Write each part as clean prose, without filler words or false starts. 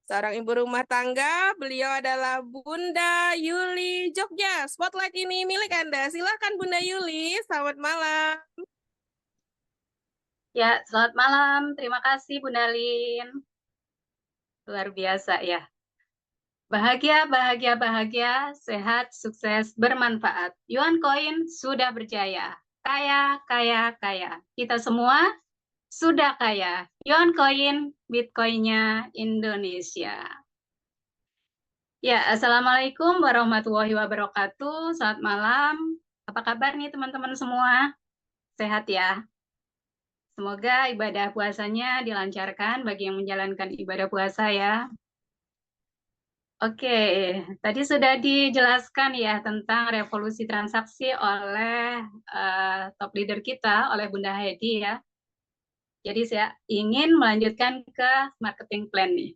Seorang ibu rumah tangga, beliau adalah Bunda Yuli Jogja. Spotlight ini milik Anda. Silakan Bunda Yuli, selamat malam. Ya, selamat malam. Terima kasih, Bu Nalin. Luar biasa ya. Bahagia, bahagia, bahagia, sehat, sukses, bermanfaat. Yuan Coin sudah berjaya. Kaya, kaya, kaya. Kita semua sudah kaya. Yuan Coin, Bitcoin-nya Indonesia. Ya, Assalamualaikum warahmatullahi wabarakatuh. Selamat malam. Apa kabar nih teman-teman semua? Sehat ya? Semoga ibadah puasanya dilancarkan bagi yang menjalankan ibadah puasa ya. Oke, tadi sudah dijelaskan ya tentang revolusi transaksi oleh top leader kita, oleh Bunda Hedi ya. Jadi saya ingin melanjutkan ke marketing plan nih.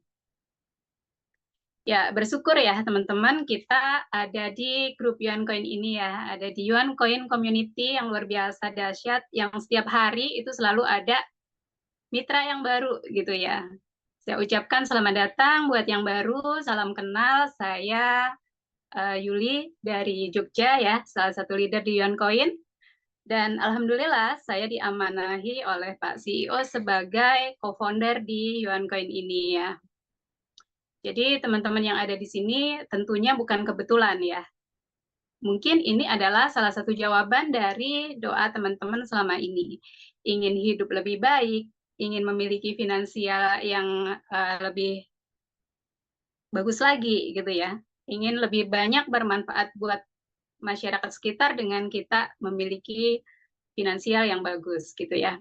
Ya, bersyukur ya teman-teman kita ada di grup Yuan Coin ini ya. Ada di Yuan Coin Community yang luar biasa dahsyat, yang setiap hari itu selalu ada mitra yang baru gitu ya. Saya ucapkan selamat datang buat yang baru, salam kenal, saya Yuli dari Jogja ya, salah satu leader di Yuan Coin. Dan alhamdulillah saya diamanahi oleh Pak CEO sebagai co-founder di Yuan Coin ini ya. Jadi teman-teman yang ada di sini tentunya bukan kebetulan ya. Mungkin ini adalah salah satu jawaban dari doa teman-teman selama ini. Ingin hidup lebih baik, ingin memiliki finansial yang lebih bagus lagi gitu ya. Ingin lebih banyak bermanfaat buat masyarakat sekitar dengan kita memiliki finansial yang bagus gitu ya.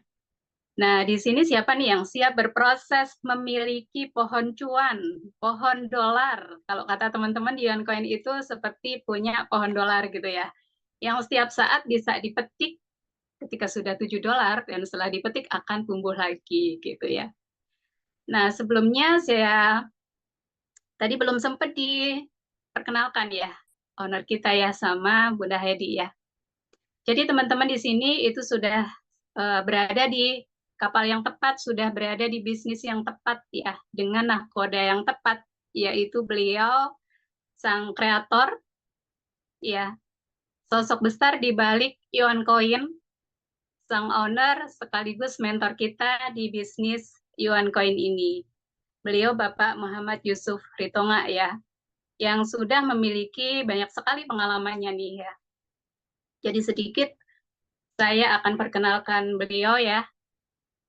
Nah, di sini siapa nih yang siap berproses memiliki pohon cuan, pohon dolar. Kalau kata teman-teman di Coin itu seperti punya pohon dolar gitu ya. Yang setiap saat bisa dipetik ketika sudah $7 dan setelah dipetik akan tumbuh lagi gitu ya. Nah, sebelumnya saya tadi belum sempat diperkenalkan ya owner kita ya sama Bunda Hedi ya. Jadi teman-teman di sini itu sudah berada di kapal yang tepat, sudah berada di bisnis yang tepat ya, dengan nahkoda yang tepat, yaitu beliau sang kreator ya, sosok besar di balik Yuan Coin, sang owner sekaligus mentor kita di bisnis Yuan Coin ini. Beliau Bapak Muhammad Yusuf Ritonga ya, yang sudah memiliki banyak sekali pengalamannya nih ya. Jadi sedikit saya akan perkenalkan beliau ya.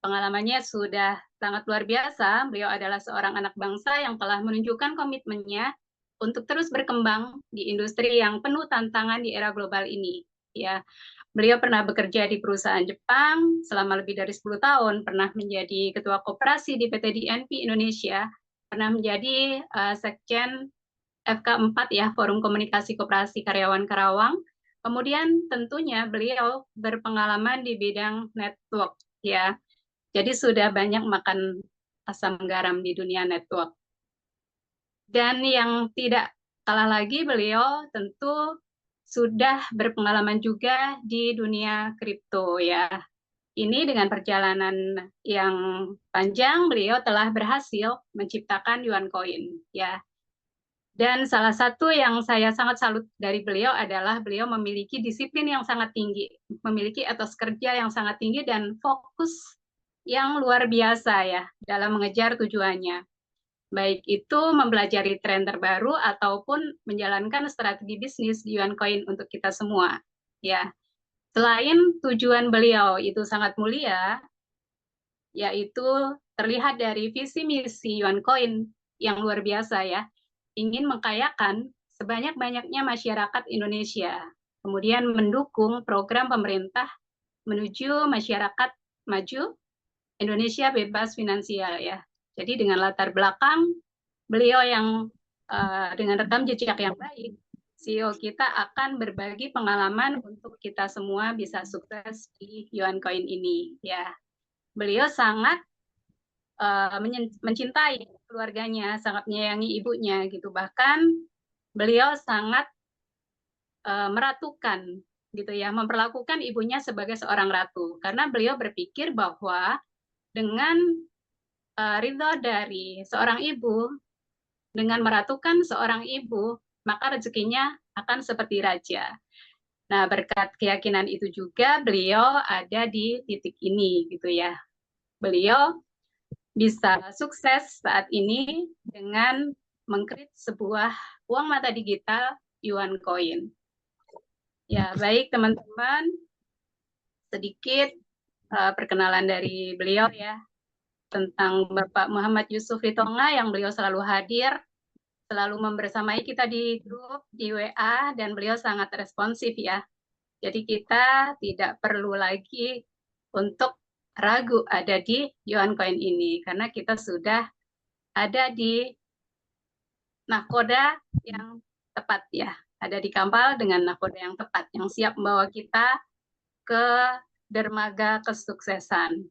Pengalamannya sudah sangat luar biasa. Beliau adalah seorang anak bangsa yang telah menunjukkan komitmennya untuk terus berkembang di industri yang penuh tantangan di era global ini. Ya, beliau pernah bekerja di perusahaan Jepang selama lebih dari 10 tahun, pernah menjadi ketua koperasi di PT DNP Indonesia, pernah menjadi Sekjen FK4 ya, Forum Komunikasi Koperasi Karyawan Karawang. Kemudian tentunya beliau berpengalaman di bidang network ya. Jadi sudah banyak makan asam garam di dunia network. Dan yang tidak kalah lagi beliau tentu sudah berpengalaman juga di dunia kripto ya. Ini dengan perjalanan yang panjang beliau telah berhasil menciptakan Yuan Coin ya. Dan salah satu yang saya sangat salut dari beliau adalah beliau memiliki disiplin yang sangat tinggi, memiliki etos kerja yang sangat tinggi dan fokus yang luar biasa ya dalam mengejar tujuannya. Baik itu mempelajari tren terbaru ataupun menjalankan strategi bisnis di Yuan Coin untuk kita semua. Ya, selain tujuan beliau itu sangat mulia, yaitu terlihat dari visi misi Yuan Coin yang luar biasa ya, ingin mengkayakan sebanyak-banyaknya masyarakat Indonesia, kemudian mendukung program pemerintah menuju masyarakat maju, Indonesia bebas finansial ya. Jadi dengan latar belakang beliau yang dengan rekam jejak yang baik, CEO kita akan berbagi pengalaman untuk kita semua bisa sukses di Yuan Coin ini ya. Beliau sangat mencintai keluarganya, sangat menyayangi ibunya gitu. Bahkan beliau sangat meratukan gitu ya, memperlakukan ibunya sebagai seorang ratu karena beliau berpikir bahwa dengan ridho dari seorang ibu, dengan meratukan seorang ibu, maka rezekinya akan seperti raja. Nah, berkat keyakinan itu juga beliau ada di titik ini gitu ya. Beliau bisa sukses saat ini dengan mengkreat sebuah uang mata digital Yuan Coin. Ya, baik teman-teman, sedikit perkenalan dari beliau ya, tentang Bapak Muhammad Yusuf Ritonga yang beliau selalu hadir, selalu membersamai kita di grup, di WA, dan beliau sangat responsif ya. Jadi kita tidak perlu lagi untuk ragu ada di Yuan Coin ini, karena kita sudah ada di nahkoda yang tepat ya, ada di kapal dengan nahkoda yang tepat, yang siap membawa kita ke dermaga kesuksesan.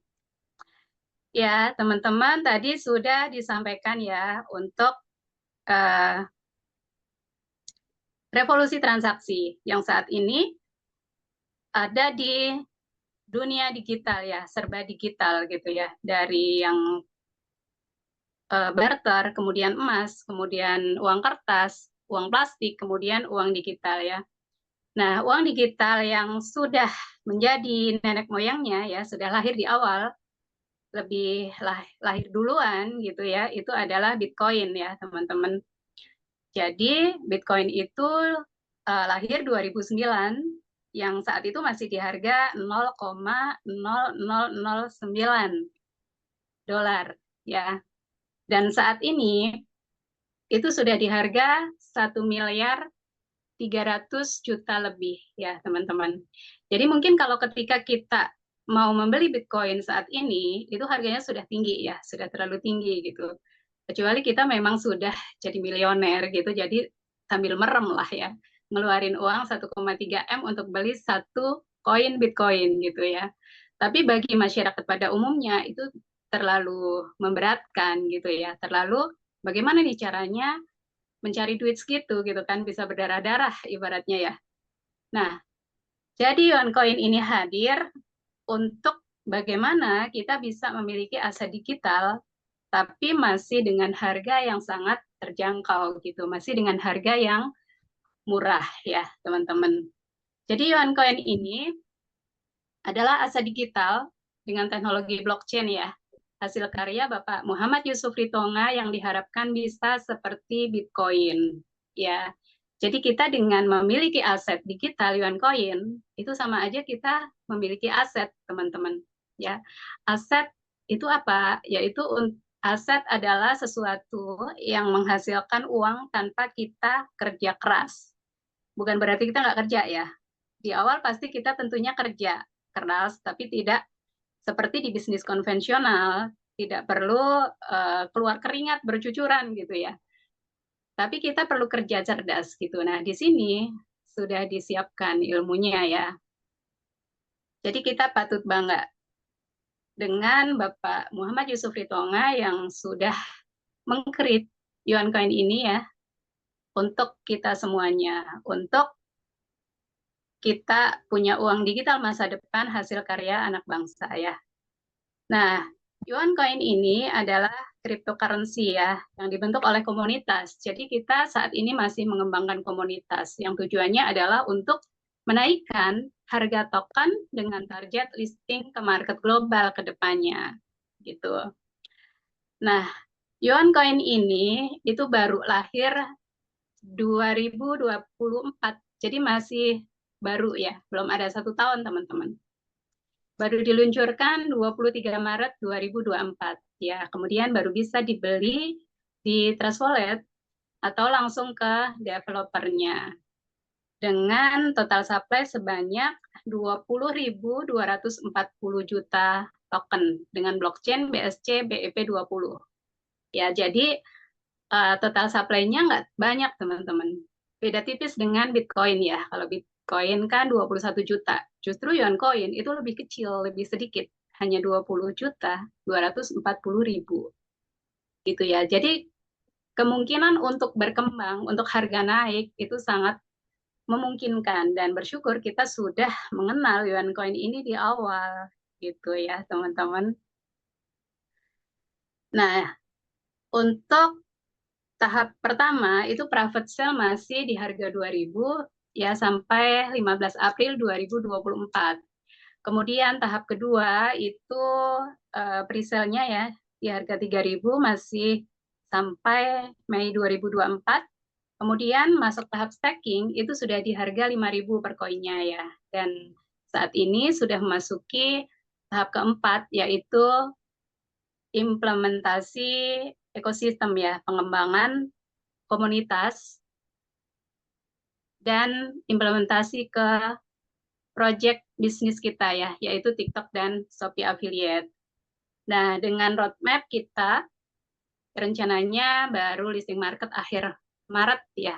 Ya, teman-teman tadi sudah disampaikan ya untuk revolusi transaksi yang saat ini ada di dunia digital ya, serba digital gitu ya, dari yang barter, kemudian emas, kemudian uang kertas, uang plastik, kemudian uang digital ya. Nah, uang digital yang sudah menjadi nenek moyangnya ya, sudah lahir di awal, lebih lahir duluan gitu ya, itu adalah Bitcoin ya, teman-teman. Jadi Bitcoin itu lahir 2009, yang saat itu masih di harga 0,0009 dolar ya. Dan saat ini itu sudah di harga 1.300.000.000 lebih ya teman-teman. Jadi mungkin kalau ketika kita mau membeli Bitcoin saat ini, itu harganya sudah tinggi ya, sudah terlalu tinggi gitu. Kecuali kita memang sudah jadi miliuner gitu, jadi sambil merem lah ya, ngeluarin uang 1,3 M untuk beli satu koin Bitcoin gitu ya. Tapi bagi masyarakat pada umumnya itu terlalu memberatkan gitu ya, terlalu bagaimana nih caranya mencari duit segitu gitu kan, bisa berdarah-darah ibaratnya ya. Nah, jadi Yuan Coin ini hadir untuk bagaimana kita bisa memiliki aset digital tapi masih dengan harga yang sangat terjangkau gitu, masih dengan harga yang murah ya teman-teman. Jadi Yuan Coin ini adalah aset digital dengan teknologi blockchain ya, hasil karya Bapak Muhammad Yusuf Ritonga yang diharapkan bisa seperti Bitcoin ya. Jadi kita dengan memiliki aset digital Yuan Coin itu sama aja kita memiliki aset teman-teman ya. Aset itu apa? Yaitu aset adalah sesuatu yang menghasilkan uang tanpa kita kerja keras. Bukan berarti kita nggak kerja ya. Di awal pasti kita tentunya kerja keras, tapi tidak seperti di bisnis konvensional, tidak perlu keluar keringat bercucuran gitu ya. Tapi kita perlu kerja cerdas gitu. Nah, di sini sudah disiapkan ilmunya ya. Jadi kita patut bangga dengan Bapak Muhammad Yusuf Ritonga yang sudah mengkreat Yuan Coin ini ya untuk kita semuanya, untuk kita punya uang digital masa depan hasil karya anak bangsa ya. Nah, Yuan Coin ini adalah cryptocurrency ya, yang dibentuk oleh komunitas. Jadi kita saat ini masih mengembangkan komunitas yang tujuannya adalah untuk menaikkan harga token dengan target listing ke market global ke depannya. Gitu. Nah, Yuan Coin ini itu baru lahir 2024, jadi masih baru ya, belum ada 1 tahun teman-teman. Baru diluncurkan 23 Maret 2024 ya, kemudian baru bisa dibeli di Trust Wallet atau langsung ke developernya dengan total supply sebanyak 20.240 juta token dengan blockchain BSC BEP20. Ya, jadi total supply-nya nggak banyak teman-teman. Beda tipis dengan Bitcoin ya. Kalau Bitcoin kan 21 juta. Justru Yuan Coin itu lebih kecil, lebih sedikit. Hanya 20.240.000. Gitu ya. Jadi kemungkinan untuk berkembang, untuk harga naik itu sangat memungkinkan. Dan bersyukur kita sudah mengenal Yuan Coin ini di awal. Gitu ya teman-teman. Nah, untuk tahap pertama itu private sale masih di harga 2.000 ya sampai 15 April 2024. Kemudian tahap kedua itu pre-sale-nya ya di harga 3.000 masih sampai Mei 2024. Kemudian masuk tahap staking itu sudah di harga 5.000 per koinnya ya. Dan saat ini sudah memasuki tahap keempat yaitu implementasi ekosistem ya, pengembangan komunitas dan implementasi ke project bisnis kita ya, yaitu TikTok dan Shopee Affiliate. Nah, dengan roadmap kita rencananya baru listing market akhir Maret ya.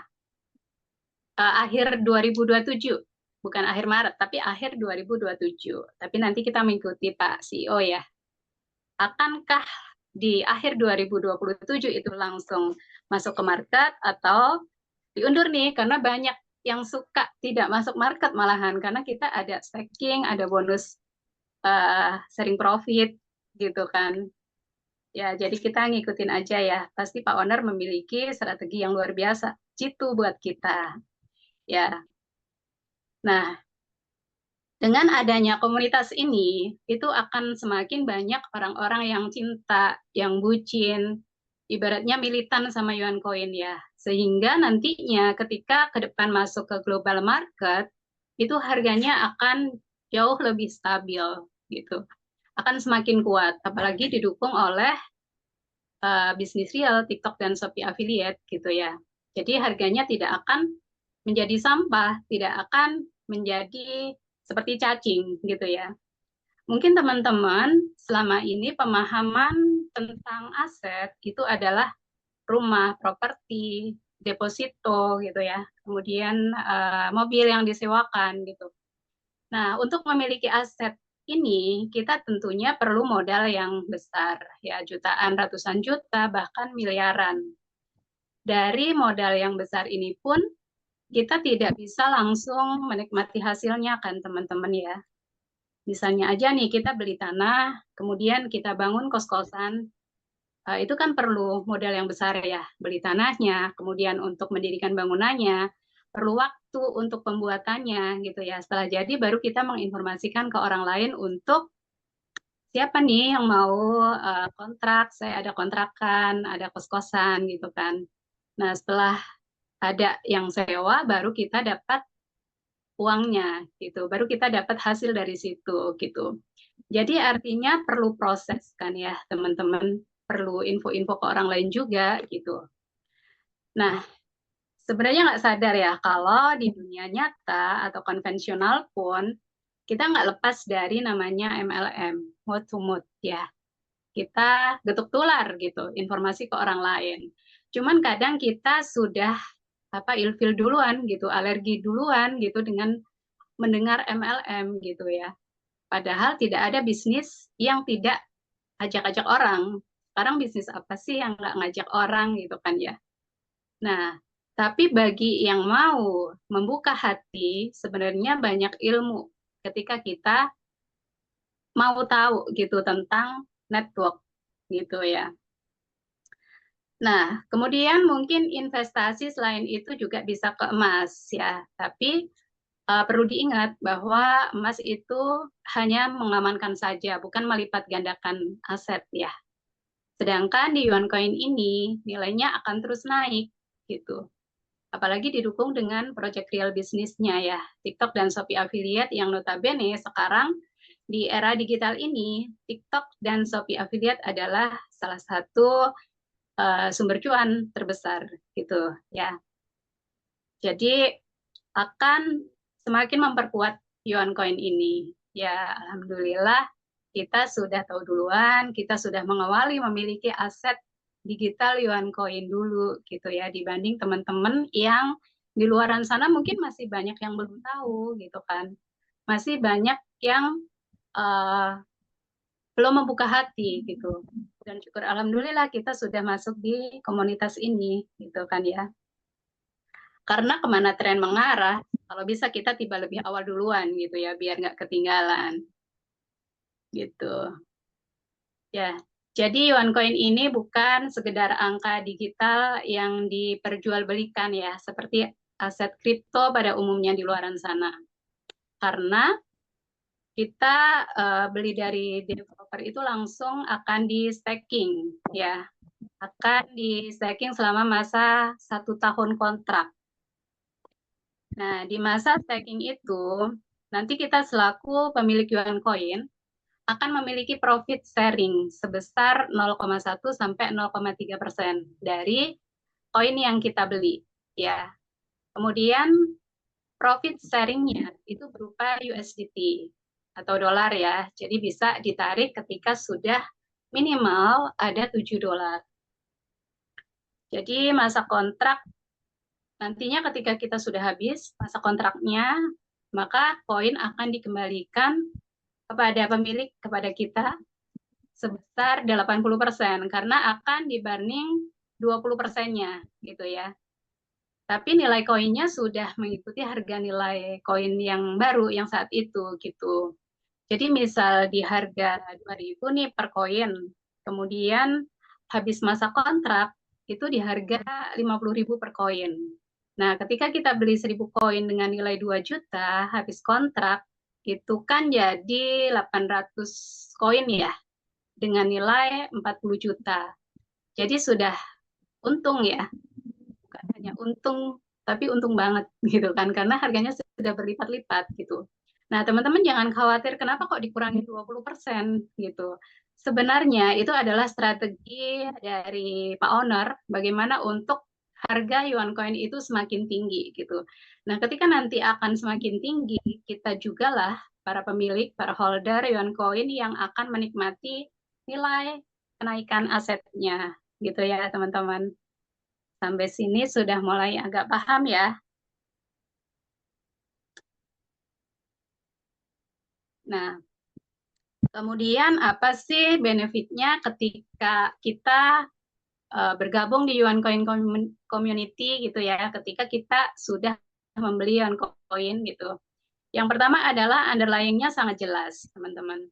Akhir 2027, bukan akhir Maret, tapi akhir 2027. Tapi nanti kita mengikuti Pak CEO ya. Akankah di akhir 2027 itu langsung masuk ke market atau diundur nih karena banyak yang suka tidak masuk market malahan karena kita ada staking, ada bonus sharing profit gitu kan. Ya, jadi kita ngikutin aja ya. Pasti Pak Owner memiliki strategi yang luar biasa. Jitu buat kita. Ya. Nah, dengan adanya komunitas ini, itu akan semakin banyak orang-orang yang cinta, yang bucin, ibaratnya militan sama Yuan Coin ya. Sehingga nantinya ketika ke depan masuk ke global market, itu harganya akan jauh lebih stabil gitu. Akan semakin kuat, apalagi didukung oleh bisnis real, TikTok dan Shopee Affiliate gitu ya. Jadi harganya tidak akan menjadi sampah, tidak akan menjadi seperti cacing gitu ya. Mungkin teman-teman selama ini pemahaman tentang aset itu adalah rumah, properti, deposito gitu ya. Kemudian mobil yang disewakan gitu. Nah, untuk memiliki aset ini kita tentunya perlu modal yang besar ya, jutaan, ratusan juta, bahkan miliaran. Dari modal yang besar ini pun kita tidak bisa langsung menikmati hasilnya kan teman-teman ya. Misalnya aja nih kita beli tanah, kemudian kita bangun kos-kosan, itu kan perlu modal yang besar ya, beli tanahnya, kemudian untuk mendirikan bangunannya, perlu waktu untuk pembuatannya gitu ya. Setelah jadi baru kita menginformasikan ke orang lain untuk siapa nih yang mau kontrak, saya ada kontrakan, ada kos-kosan gitu kan. Nah setelah ada yang sewa, baru kita dapat uangnya gitu, baru kita dapat hasil dari situ gitu. Jadi artinya perlu proses kan ya teman-teman, perlu info-info ke orang lain juga gitu. Nah sebenarnya nggak sadar ya kalau di dunia nyata atau konvensional pun kita nggak lepas dari namanya MLM, mouth to mouth ya. Kita getuk tular gitu, informasi ke orang lain. Cuman kadang kita sudah ilfil duluan gitu, alergi duluan gitu dengan mendengar MLM gitu ya. Padahal tidak ada bisnis yang tidak ajak-ajak orang. Sekarang bisnis apa sih yang nggak ngajak orang gitu kan ya. Nah, tapi bagi yang mau membuka hati, sebenarnya banyak ilmu ketika kita mau tahu gitu tentang network gitu ya. Nah, kemudian mungkin investasi selain itu juga bisa ke emas ya. Tapi perlu diingat bahwa emas itu hanya mengamankan saja, bukan melipat gandakan aset ya. Sedangkan di Yuan Coin ini nilainya akan terus naik gitu. Apalagi didukung dengan project real bisnisnya ya, TikTok dan Shopee Affiliate yang notabene sekarang di era digital ini, TikTok dan Shopee Affiliate adalah salah satu sumber cuan terbesar gitu ya. Jadi akan semakin memperkuat Yuan Coin ini. Ya, alhamdulillah kita sudah tahu duluan, kita sudah mengawali memiliki aset digital Yuan Coin dulu gitu ya, dibanding teman-teman yang di luaran sana mungkin masih banyak yang belum tahu gitu kan. Masih banyak yang belum membuka hati gitu. Dan syukur alhamdulillah kita sudah masuk di komunitas ini gitu kan ya. Karena kemana tren mengarah, kalau bisa kita tiba lebih awal duluan gitu ya, biar nggak ketinggalan gitu. Ya, Jadi OneCoin ini bukan sekedar angka digital yang diperjualbelikan ya, seperti aset kripto pada umumnya di luaran sana. Karena kita beli dari developer itu langsung akan di staking ya, akan di staking selama masa 1 tahun kontrak. Nah, di masa staking itu nanti kita selaku pemilik OneCoin akan memiliki profit sharing sebesar 0,1 sampai 0,3% dari koin yang kita beli ya. Kemudian profit sharingnya itu berupa USDT atau dolar ya. Jadi bisa ditarik ketika sudah minimal ada 7 dolar. Jadi masa kontrak nantinya ketika kita sudah habis masa kontraknya, maka koin akan dikembalikan kepada pemilik, kepada kita sebesar 80% karena akan dibanding 20%-nya gitu ya. Tapi nilai koinnya sudah mengikuti harga nilai koin yang baru yang saat itu gitu. Jadi misal di harga 2.000 nih per koin, kemudian habis masa kontrak itu di harga 50.000 per koin. Nah, ketika kita beli 1.000 koin dengan nilai 2 juta, habis kontrak itu kan jadi 800 koin ya dengan nilai 40 juta. Jadi sudah untung ya, bukan hanya untung, tapi untung banget gitu kan, karena harganya sudah berlipat-lipat gitu. Nah, teman-teman jangan khawatir kenapa kok dikurangi 20% gitu. Sebenarnya itu adalah strategi dari Pak Owner bagaimana untuk harga yuan coin itu semakin tinggi gitu. Nah, ketika nanti akan semakin tinggi, kita juga lah para pemilik, para holder yuan coin yang akan menikmati nilai kenaikan asetnya gitu ya, teman-teman. Sampai sini sudah mulai agak paham ya. Nah, kemudian apa sih benefitnya ketika kita bergabung di Yuan Coin Community gitu ya, ketika kita sudah membeli Yuan Coin gitu. Yang pertama adalah underlying-nya sangat jelas, teman-teman.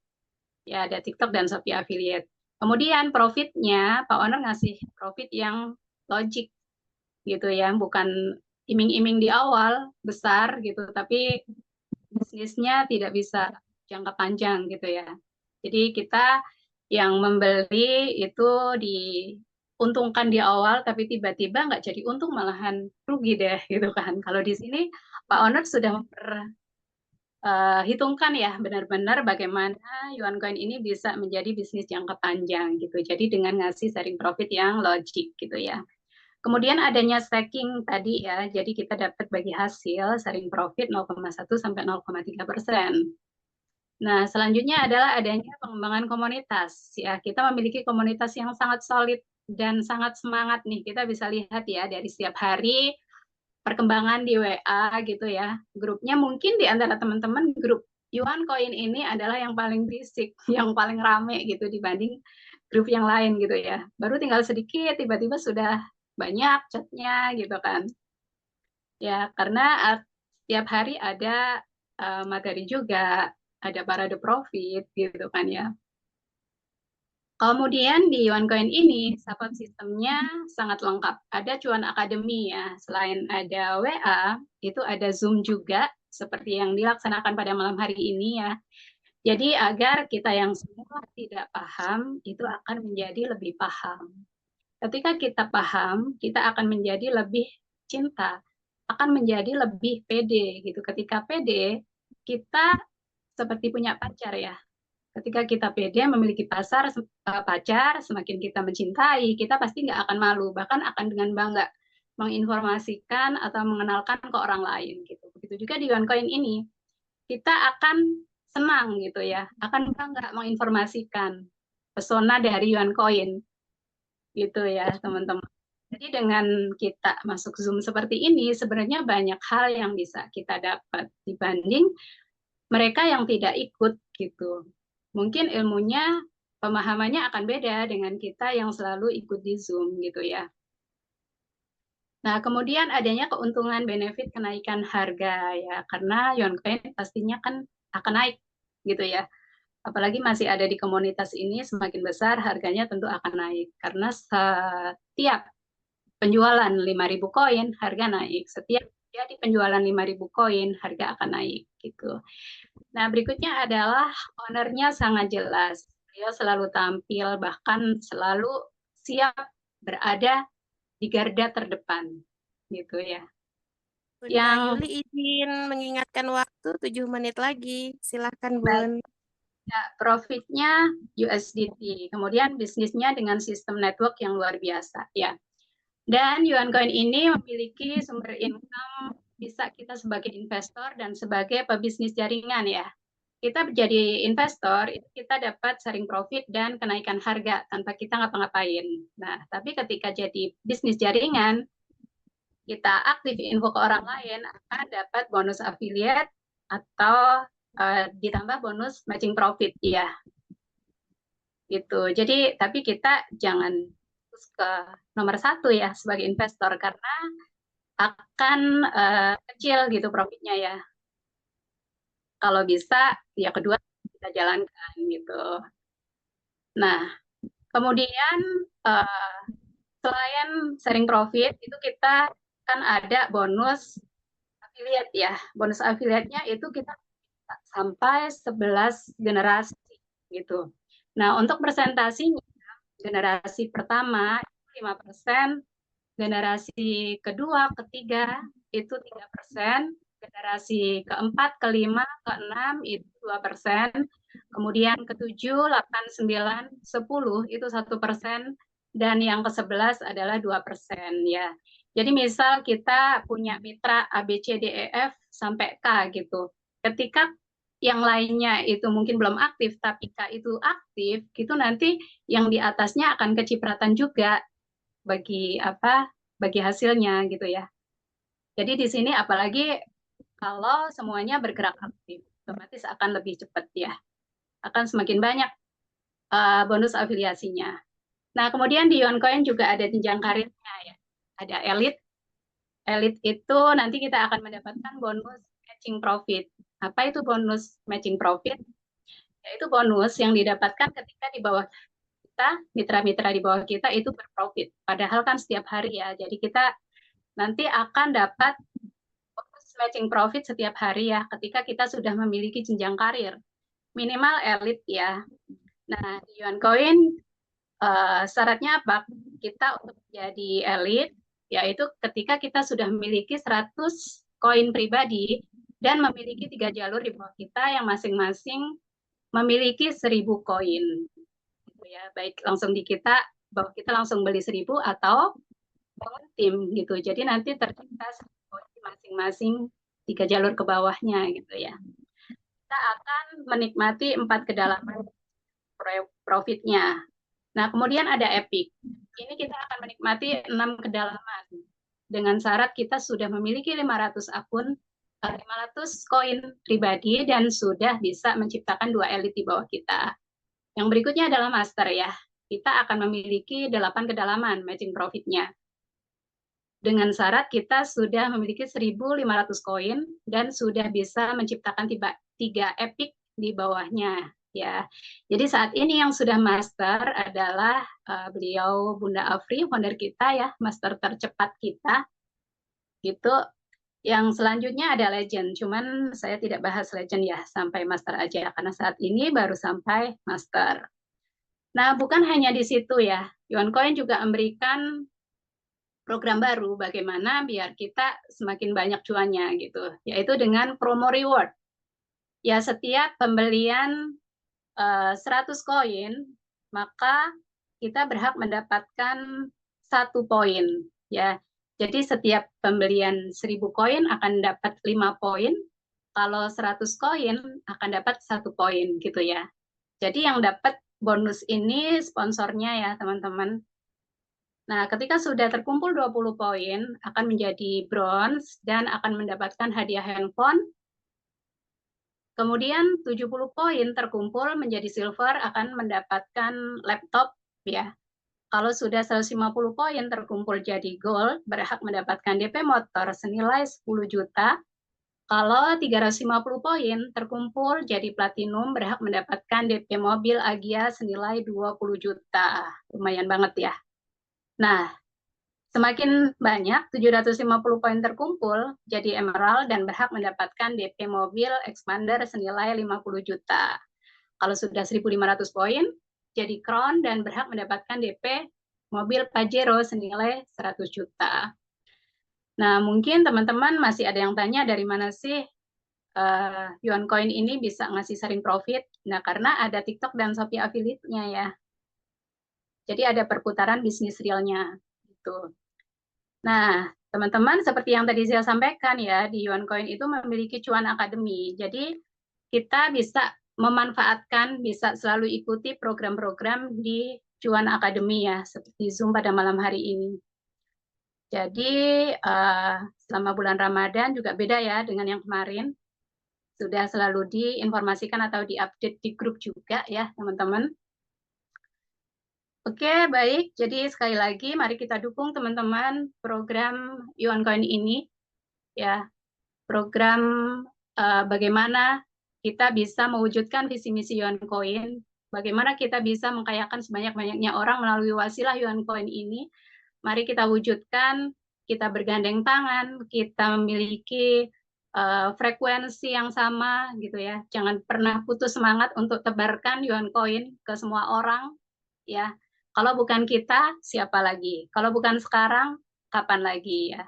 Ya, ada TikTok dan Shopee Affiliate. Kemudian profitnya, Pak Owner ngasih profit yang logik gitu ya, bukan iming-iming di awal besar gitu, tapi bisnisnya tidak bisa jangka panjang gitu ya. Jadi kita yang membeli itu diuntungkan di awal, tapi tiba-tiba nggak jadi untung malahan rugi deh gitu kan. Kalau di sini Pak Owner sudah memperhitungkan ya benar-benar bagaimana Yuan Coin ini bisa menjadi bisnis jangka panjang gitu. Jadi dengan ngasih sharing profit yang logik gitu ya. Kemudian adanya stacking tadi ya, jadi kita dapat bagi hasil sharing profit 0,1 sampai 0,3%. Nah, selanjutnya adalah adanya pengembangan komunitas. Ya, kita memiliki komunitas yang sangat solid dan sangat semangat nih. Kita bisa lihat ya dari setiap hari perkembangan di WA gitu ya. Grupnya mungkin di antara teman-teman grup Yuan Coin ini adalah yang paling berisik, yang paling rame gitu dibanding grup yang lain gitu ya. Baru tinggal sedikit tiba-tiba sudah banyak chatnya gitu kan. Ya, karena setiap hari ada materi juga, ada parade profit gitu kan ya. Kemudian di OneCoin ini support sistemnya sangat lengkap. Ada Cuan Academy ya, selain ada WA, itu ada Zoom juga seperti yang dilaksanakan pada malam hari ini ya. Jadi agar kita yang semua tidak paham itu akan menjadi lebih paham. Ketika kita paham, kita akan menjadi lebih cinta, akan menjadi lebih pede gitu. Ketika pede, kita seperti punya pacar ya. Ketika kita pede memiliki pacar, semakin kita mencintai, kita pasti nggak akan malu, bahkan akan dengan bangga menginformasikan atau mengenalkan ke orang lain gitu. Begitu juga di OneCoin ini, kita akan senang gitu ya, akan bangga menginformasikan pesona dari OneCoin gitu ya teman-teman. Jadi dengan kita masuk Zoom seperti ini, sebenarnya banyak hal yang bisa kita dapat dibanding mereka yang tidak ikut gitu. Mungkin ilmunya, pemahamannya akan beda dengan kita yang selalu ikut di Zoom gitu ya. Nah, kemudian adanya keuntungan benefit kenaikan harga ya, karena Yoncoin pastinya kan akan naik gitu ya. apalagi masih ada di komunitas ini, semakin besar harganya tentu akan naik. Karena setiap penjualan 5.000 koin, harga naik. Setiap jadi penjualan 5.000 koin, harga akan naik. Gitu. Nah, berikutnya adalah ownernya sangat jelas. Beliau selalu tampil, bahkan selalu siap berada di garda terdepan. Gitu ya. Bunda Yang Yuli izin mengingatkan waktu 7 menit lagi. Silahkan, Bun. profitnya USDT, kemudian bisnisnya dengan sistem network yang luar biasa ya. Dan Yuan Coin ini memiliki sumber income bisa kita sebagai investor dan sebagai pebisnis jaringan ya. Kita jadi investor, itu kita dapat sharing profit dan kenaikan harga tanpa kita ngapa-ngapain. Nah, tapi ketika jadi bisnis jaringan, kita aktif info ke orang lain, akan dapat bonus affiliate atau ditambah bonus matching profit ya. Gitu. Jadi, tapi kita jangan terus ke nomor 1 ya sebagai investor karena akan kecil gitu profitnya ya. Kalau bisa, ya kedua kita jalankan gitu. Nah, kemudian selain sharing profit, itu kita kan ada bonus affiliate ya. Bonus affiliate-nya itu kita sampai 11 generasi gitu. Nah, untuk presentasinya, generasi pertama 5%, generasi kedua, ketiga itu 3%, generasi keempat, kelima, keenam itu 2%, kemudian ketujuh, 8, 9, 10 itu 1%, dan yang ke-11 adalah 2% ya. Jadi misal kita punya mitra A, B, C, D, E, F sampai K gitu. Ketika yang lainnya itu mungkin belum aktif, tapi K itu aktif, gitu nanti yang di atasnya akan kecipratan juga bagi bagi hasilnya gitu ya. Jadi di sini apalagi kalau semuanya bergerak aktif, otomatis akan lebih cepat ya. Akan semakin banyak bonus afiliasinya. Nah, kemudian di YuanCoin juga ada jenjang karirnya ya. Ada elite. Elite itu nanti kita akan mendapatkan bonus matching profit. Apa itu bonus matching profit? Yaitu bonus yang didapatkan ketika di bawah kita, mitra-mitra di bawah kita itu berprofit. Padahal kan setiap hari ya. Jadi kita nanti akan dapat bonus matching profit setiap hari ya ketika kita sudah memiliki jenjang karir. Minimal elite ya. Nah, di YuanCoin syaratnya apa? Kita untuk jadi elite yaitu ketika kita sudah memiliki 100 koin pribadi dan memiliki 3 jalur di bawah kita yang masing-masing memiliki 1.000 koin. Gitu ya. Baik langsung di kita, bahwa kita langsung beli 1.000 atau bangun tim gitu. Jadi nanti tercipta masing-masing 3 jalur ke bawahnya gitu ya. Kita akan menikmati 4 kedalaman profitnya. Nah, kemudian ada epic. Ini kita akan menikmati 6 kedalaman. Dengan syarat kita sudah memiliki 500 akun, 500 koin pribadi dan sudah bisa menciptakan 2 elit di bawah kita. Yang berikutnya adalah master ya. Kita akan memiliki 8 kedalaman matching profitnya. Dengan syarat kita sudah memiliki 1.500 koin dan sudah bisa menciptakan 3 epic di bawahnya ya. Jadi saat ini yang sudah master adalah beliau Bunda Afri, founder kita ya, master tercepat kita. Gitu. Yang selanjutnya ada legend, cuman saya tidak bahas legend ya, sampai master aja karena saat ini baru sampai master. Nah, bukan hanya di situ ya. YuanCoin juga memberikan program baru bagaimana biar kita semakin banyak cuannya gitu, yaitu dengan promo reward. Ya, setiap pembelian 100 koin, maka kita berhak mendapatkan 1 poin ya. Jadi setiap pembelian 1.000 koin akan dapat 5 poin, kalau 100 koin akan dapat 1 poin gitu ya. Jadi yang dapat bonus ini sponsornya ya teman-teman. Nah, ketika sudah terkumpul 20 poin, akan menjadi bronze dan akan mendapatkan hadiah handphone. Kemudian 70 poin terkumpul menjadi silver akan mendapatkan laptop ya. Kalau sudah 150 poin terkumpul jadi gold, berhak mendapatkan DP motor senilai 10 juta. Kalau 350 poin terkumpul jadi platinum, berhak mendapatkan DP mobil Agya senilai 20 juta. Lumayan banget ya. Nah, semakin banyak 750 poin terkumpul jadi emerald dan berhak mendapatkan DP mobil Expander senilai 50 juta. Kalau sudah 1.500 poin jadi crown dan berhak mendapatkan DP mobil Pajero senilai 100 juta. Nah, mungkin teman-teman masih ada yang tanya dari mana sih Yuan Coin ini bisa ngasih sharing profit. Nah, karena ada TikTok dan Shopee affiliate-nya ya. Jadi ada perputaran bisnis realnya gitu. Nah, teman-teman seperti yang tadi saya sampaikan ya, di Yuan Coin itu memiliki cuan akademi. Jadi kita bisa memanfaatkan, bisa selalu ikuti program-program di Cuan Akademi ya, seperti Zoom pada malam hari ini. Jadi selama bulan Ramadan juga beda ya dengan yang kemarin. Sudah selalu diinformasikan atau diupdate di grup juga ya teman-teman. Oke, baik. Jadi sekali lagi mari kita dukung teman-teman program Yuan Coin ini ya. Program bagaimana kita bisa mewujudkan visi misi Yuan Coin, bagaimana kita bisa mengkayakan sebanyak-banyaknya orang melalui wasilah Yuan Coin ini. Mari kita wujudkan, kita bergandeng tangan, kita memiliki frekuensi yang sama gitu ya. Jangan pernah putus semangat untuk tebarkan Yuan Coin ke semua orang ya. Kalau bukan kita, siapa lagi? Kalau bukan sekarang, kapan lagi ya?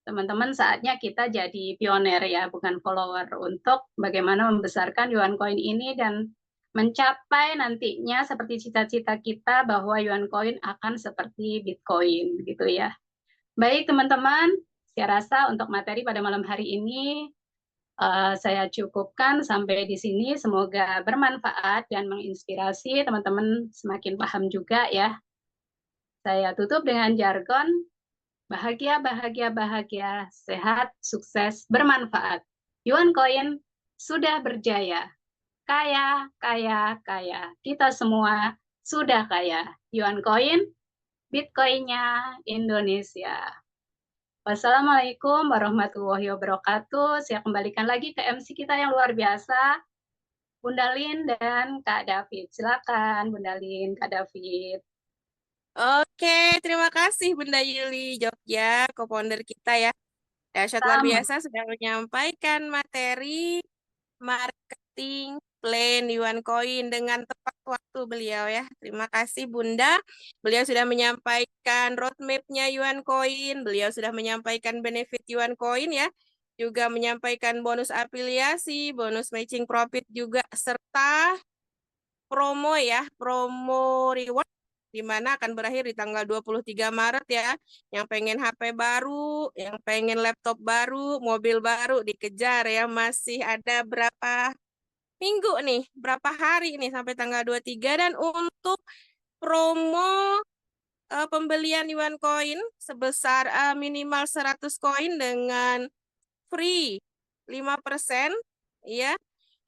Teman-teman, saatnya kita jadi pioner ya, bukan follower, untuk bagaimana membesarkan Yuan Coin ini dan mencapai nantinya seperti cita-cita kita bahwa Yuan Coin akan seperti Bitcoin gitu ya. Baik teman-teman, saya rasa untuk materi pada malam hari ini saya cukupkan sampai di sini. Semoga bermanfaat dan menginspirasi teman-teman semakin paham juga ya. Saya tutup dengan jargon bahagia, bahagia, bahagia, sehat, sukses, bermanfaat. Yuan Coin sudah berjaya. Kaya, kaya, kaya. Kita semua sudah kaya. Yuan Coin, Bitcoin-nya Indonesia. Wassalamualaikum warahmatullahi wabarakatuh. Saya kembalikan lagi ke MC kita yang luar biasa, Bunda Lin dan Kak David. Silakan Bunda Lin, Kak David. Oke, terima kasih Bunda Yuli Jogja, co-founder kita ya. Dahsyat luar Sama. biasa sudah menyampaikan materi marketing plan Yuan Coin dengan tepat waktu beliau ya. Terima kasih Bunda. Beliau sudah menyampaikan roadmap-nya Yuan Coin, beliau sudah menyampaikan benefit Yuan Coin ya, juga menyampaikan bonus afiliasi, bonus matching profit juga, serta promo ya, promo reward di mana akan berakhir di tanggal 23 Maret ya. Yang pengen HP baru, yang pengen laptop baru, mobil baru dikejar ya. Masih ada berapa minggu nih, berapa hari nih sampai tanggal 23. Dan untuk promo pembelian Yuan Coin sebesar minimal 100 koin dengan free 5% ya,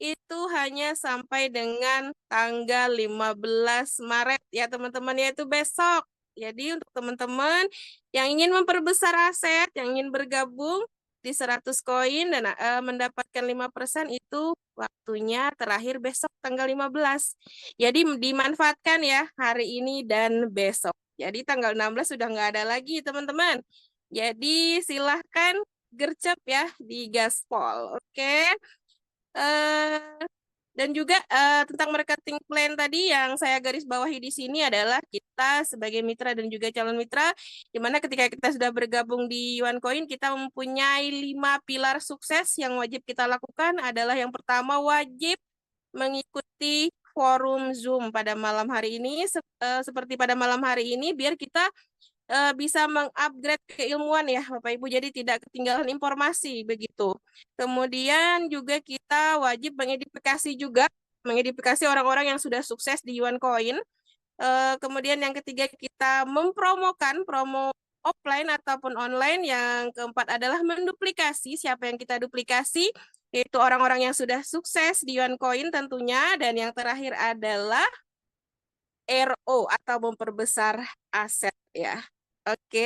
itu hanya sampai dengan tanggal 15 Maret ya teman-teman, yaitu besok. Jadi untuk teman-teman yang ingin memperbesar aset, yang ingin bergabung di 100 koin dan mendapatkan 5% itu waktunya terakhir besok tanggal 15. Jadi dimanfaatkan ya hari ini dan besok. Jadi tanggal 16 sudah nggak ada lagi teman-teman. Jadi silahkan gercep ya di gaspol. Oke. Dan juga tentang marketing plan tadi yang saya garis bawahi di sini adalah kita sebagai mitra dan juga calon mitra, di mana ketika kita sudah bergabung di Yuan Coin, kita mempunyai 5 pilar sukses yang wajib kita lakukan. Adalah yang pertama, wajib mengikuti forum Zoom pada malam hari ini, seperti pada malam hari ini, biar kita bisa mengupgrade keilmuan ya Bapak Ibu, jadi tidak ketinggalan informasi begitu. Kemudian juga kita wajib mengedifikasi orang-orang yang sudah sukses di Yuan Coin. Kemudian yang ketiga kita mempromokan promo offline ataupun online. Yang keempat adalah menduplikasi, siapa yang kita duplikasi, yaitu orang-orang yang sudah sukses di Yuan Coin tentunya. Dan yang terakhir adalah RO atau memperbesar aset ya. Oke.